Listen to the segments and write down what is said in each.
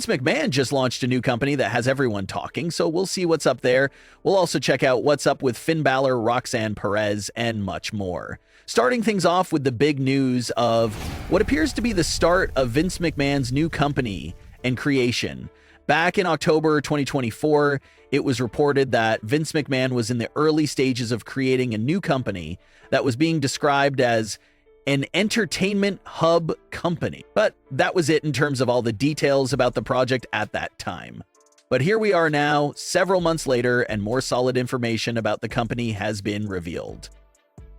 Vince McMahon just launched a new company that has everyone talking, so we'll see what's up there. We'll also check out what's up with Finn Balor, Roxanne Perez, and much more. Starting things off with the big news of what appears to be the start of Vince McMahon's new company and creation. Back in October 2024, it was reported that Vince McMahon was in the early stages of creating a new company that was being described as an entertainment hub company. But that was it in terms of all the details about the project at that time. But here we are now, several months later, and more solid information about the company has been revealed.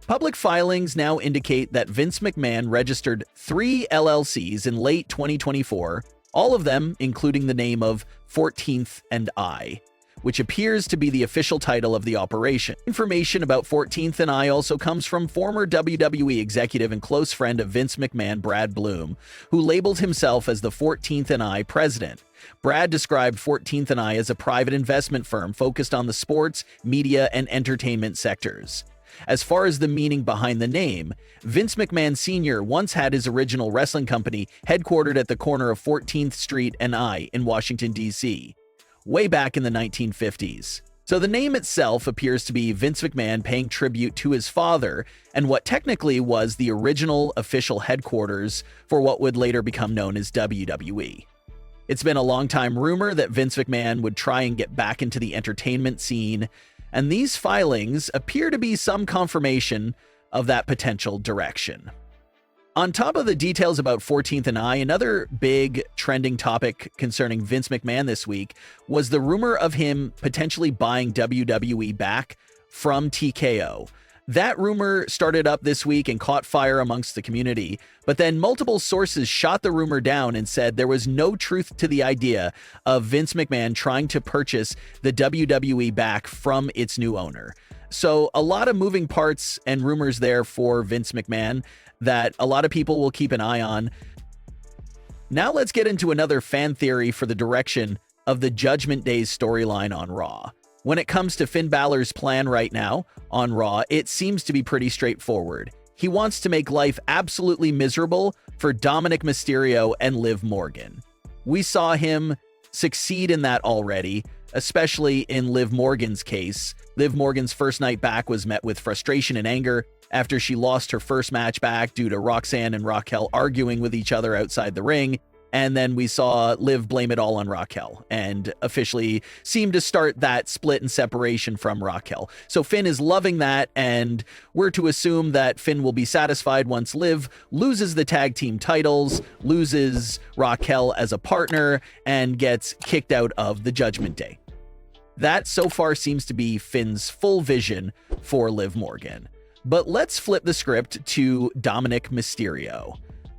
Public filings now indicate that Vince McMahon registered 3 LLCs in late 2024, all of them including the name of 14th and I, which appears to be the official title of the operation. Information about 14th and I also comes from former WWE executive and close friend of Vince McMahon, Brad Bloom, who labeled himself as the 14th and I president. Brad described 14th and I as a private investment firm focused on the sports, media, and entertainment sectors. As far as the meaning behind the name, Vince McMahon Sr. once had his original wrestling company headquartered at the corner of 14th Street and I in Washington, D.C., way back in the 1950s. So the name itself appears to be Vince McMahon paying tribute to his father and what technically was the original official headquarters for what would later become known as WWE. It's been a long time rumor that Vince McMahon would try and get back into the entertainment scene, and these filings appear to be some confirmation of that potential direction. On top of the details about 14th and I, another big trending topic concerning Vince McMahon this week was the rumor of him potentially buying WWE back from TKO. That rumor started up this week and caught fire amongst the community, but then multiple sources shot the rumor down and said there was no truth to the idea of Vince McMahon trying to purchase the WWE back from its new owner. So a lot of moving parts and rumors there for Vince McMahon that a lot of people will keep an eye on. Now let's get into another fan theory for the direction of the Judgment Day storyline on Raw. When it comes to Finn Balor's plan right now on Raw, it seems to be pretty straightforward. He wants to make life absolutely miserable for Dominik Mysterio and Liv Morgan. We saw him succeed in that already, especially in Liv Morgan's case. Liv Morgan's first night back was met with frustration and anger after she lost her first match back due to Roxanne and Raquel arguing with each other outside the ring. And then we saw Liv blame it all on Raquel and officially seemed to start that split and separation from Raquel. So Finn is loving that, and we're to assume that Finn will be satisfied once Liv loses the tag team titles, loses Raquel as a partner, and gets kicked out of the Judgment Day. That so far seems to be Finn's full vision for Liv Morgan. But let's flip the script to Dominik Mysterio.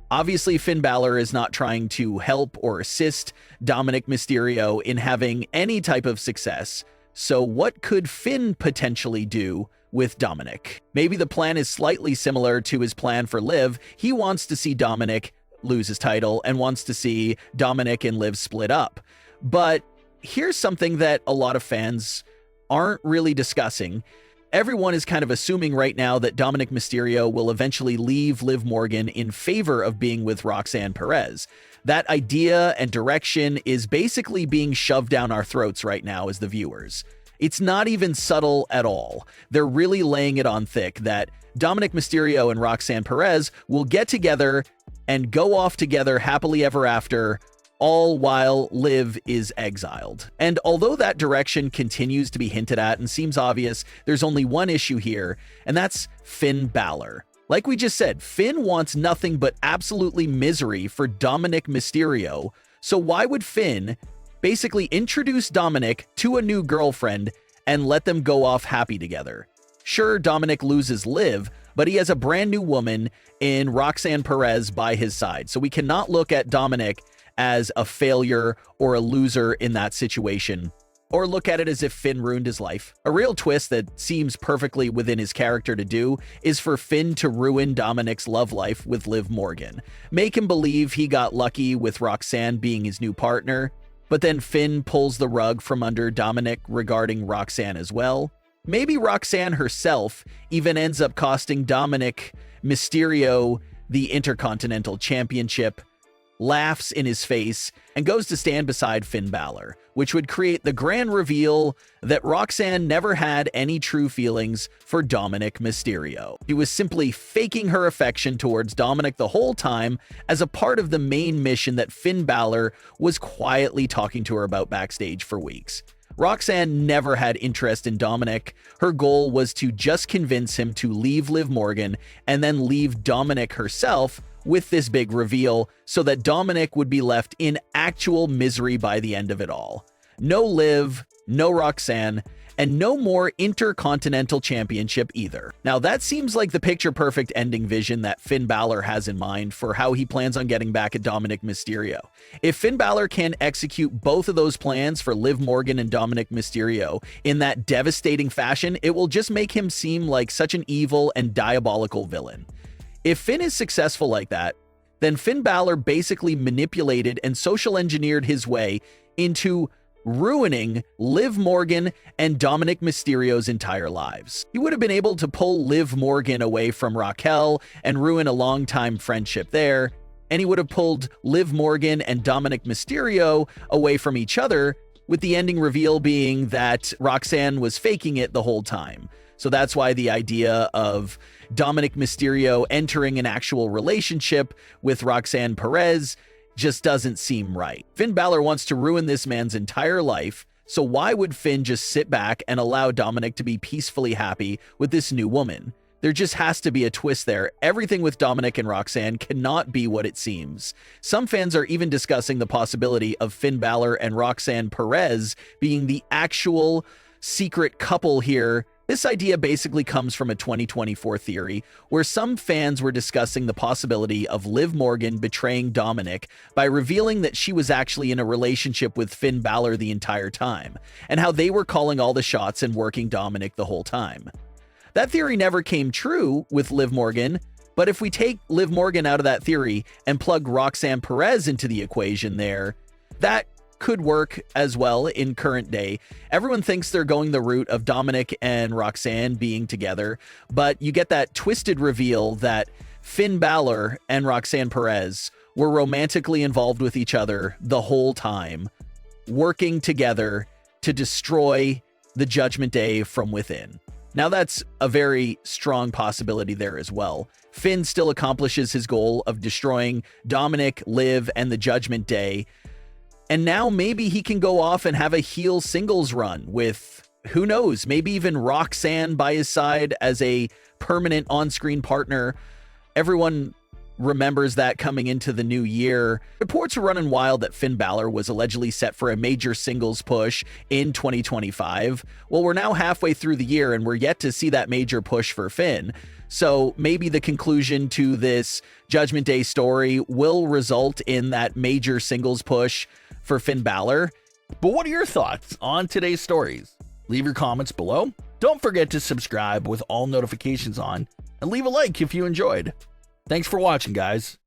Obviously, Finn Balor is not trying to help or assist Dominik Mysterio in having any type of success. So what could Finn potentially do with Dominik? Maybe the plan is slightly similar to his plan for Liv. He wants to see Dominik lose his title and wants to see Dominik and Liv split up. But here's something that a lot of fans aren't really discussing. Everyone is kind of assuming right now that Dominik Mysterio will eventually leave Liv Morgan in favor of being with Roxanne Perez. That idea and direction is basically being shoved down our throats right now as the viewers. It's not even subtle at all. They're really laying it on thick that Dominik Mysterio and Roxanne Perez will get together and go off together happily ever after, all while Liv is exiled. And although that direction continues to be hinted at and seems obvious, there's only one issue here, and that's Finn Balor. Like we just said, Finn wants nothing but absolutely misery for Dominik Mysterio, so why would Finn basically introduce Dominik to a new girlfriend and let them go off happy together? Sure, Dominik loses Liv, but he has a brand new woman in Roxanne Perez by his side, so we cannot look at Dominik as a failure or a loser in that situation, or look at it as if Finn ruined his life. A real twist that seems perfectly within his character to do is for Finn to ruin Dominik's love life with Liv Morgan. Make him believe he got lucky with Roxanne being his new partner, but then Finn pulls the rug from under Dominik regarding Roxanne as well. Maybe Roxanne herself even ends up costing Dominik Mysterio the Intercontinental Championship. laughs in his face, and goes to stand beside Finn Balor, which would create the grand reveal that Roxanne never had any true feelings for Dominik Mysterio. She was simply faking her affection towards Dominik the whole time as a part of the main mission that Finn Balor was quietly talking to her about backstage for weeks. Roxanne never had interest in Dominik. Her goal was to just convince him to leave Liv Morgan and then leave Dominik herself with this big reveal so that Dominik would be left in actual misery by the end of it all. No Liv, no Roxanne, and no more Intercontinental Championship either. Now that seems like the picture-perfect ending vision that Finn Balor has in mind for how he plans on getting back at Dominik Mysterio. If Finn Balor can execute both of those plans for Liv Morgan and Dominik Mysterio in that devastating fashion, it will just make him seem like such an evil and diabolical villain. If Finn is successful like that, then Finn Balor basically manipulated and social engineered his way into ruining Liv Morgan and Dominik Mysterio's entire lives. He would have been able to pull Liv Morgan away from Raquel and ruin a long-time friendship there, and he would have pulled Liv Morgan and Dominik Mysterio away from each other, with the ending reveal being that Roxanne was faking it the whole time. So that's why the idea of Dominik Mysterio entering an actual relationship with Roxanne Perez just doesn't seem right. Finn Balor wants to ruin this man's entire life, so why would Finn just sit back and allow Dominik to be peacefully happy with this new woman? There just has to be a twist there. Everything with Dominik and Roxanne cannot be what it seems. Some fans are even discussing the possibility of Finn Balor and Roxanne Perez being the actual secret couple here. This idea basically comes from a 2024 theory where some fans were discussing the possibility of Liv Morgan betraying Dominik by revealing that she was actually in a relationship with Finn Balor the entire time, and how they were calling all the shots and working Dominik the whole time. That theory never came true with Liv Morgan, but if we take Liv Morgan out of that theory and plug Roxanne Perez into the equation there, that could work as well in current day. Everyone thinks they're going the route of Dominik and Roxanne being together, but you get that twisted reveal that Finn Balor and Roxanne Perez were romantically involved with each other the whole time, working together to destroy the Judgment Day from within. Now that's a very strong possibility there as well. Finn still accomplishes his goal of destroying Dominik, Liv, and the Judgment Day, and now maybe he can go off and have a heel singles run with, who knows, maybe even Roxanne by his side as a permanent on-screen partner. Everyone remembers that coming into the new year. Reports are running wild that Finn Balor was allegedly set for a major singles push in 2025. Well, we're now halfway through the year and we're yet to see that major push for Finn. So maybe the conclusion to this Judgment Day story will result in that major singles push for Finn Balor. But what are your thoughts on today's stories? Leave your comments below. Don't forget to subscribe with all notifications on, and leave a like if you enjoyed. Thanks for watching, guys.